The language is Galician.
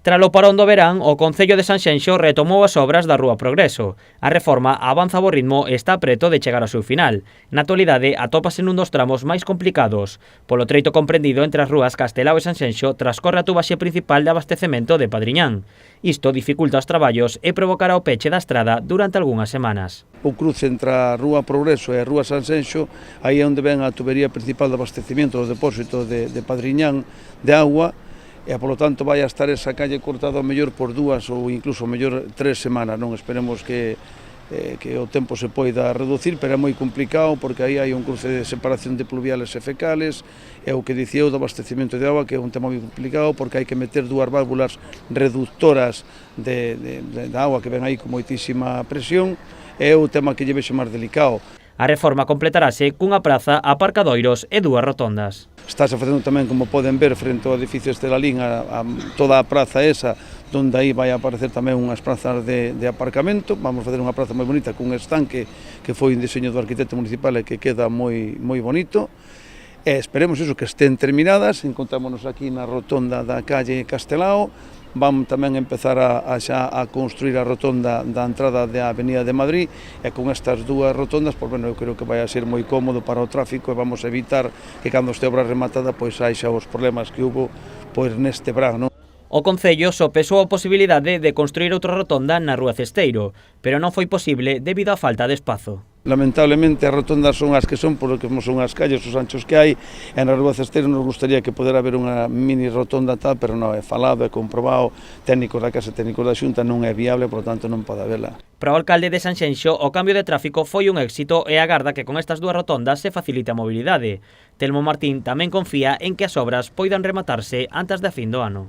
Tras o parón do verán, o Concello de Sanxenxo retomou as obras da Rúa Progreso. A reforma avanza ao ritmo e está preto de chegar ao seu final. Na actualidade, atópase nun dos tramos máis complicados. Polo treito comprendido entre as rúas Castelao e Sanxenxo transcorre a tubaxe principal de abastecemento de Padriñán. Isto dificulta os traballos e provocará o peche da estrada durante algunhas semanas. O cruce entre a Rúa Progreso e a Rúa Sanxenxo, aí é onde ven a tubería principal de abastecemento do depósito de Padriñán de agua, e, polo tanto, vai a estar esa calle cortada ao mellor por 2 ou incluso ao mellor 3 semanas. Non esperemos que o tempo se poida reducir, pero é moi complicado porque aí hai un cruce de separación de pluviales e fecales, e o que dicía eu do abastecemento de agua, que é un tema moi complicado porque hai que meter 2 válvulas reductoras de agua que ven aí con moitísima presión, é o tema que lle vexo máis delicado. A reforma completarase cunha praza, aparcadoiros e 2 rotondas. Estáse facendo tamén, como poden ver, frente ao edificio Estelalín, toda a praza esa, onde aí vai aparecer tamén unhas prazas de aparcamento. Vamos facer unha praza moi bonita cun estanque que foi un diseño do arquitecto municipal e que queda moi bonito. E esperemos iso, que estén terminadas. Encontrámonos aquí na rotonda da calle Castelao. Vamos tamén empezar xa a construir a rotonda da entrada da Avenida de Madrid, e con estas 2 rotondas, pois, bueno, eu creo que vai a ser moi cómodo para o tráfico e vamos a evitar que cando este obra rematada pois haxa os problemas que hubo pois neste verán, non? O Concello sopesou a posibilidade de construir outra rotonda na Rúa Cesteiro, pero non foi posible debido á falta de espazo. Lamentablemente as rotondas son as que son, porque son as calles, os anchos que hai, e na Rúa Cesteiro nos gustaría que poder haber unha mini rotonda tal, pero non é falado, é comprobado, técnicos da Casa, técnicos da Xunta, non é viable, por lo tanto non pode habela. Para o alcalde de Sanxenxo, o cambio de tráfico foi un éxito e agarda que con estas 2 rotondas se facilite a mobilidade. Telmo Martín tamén confía en que as obras poidan rematarse antes da fin do ano.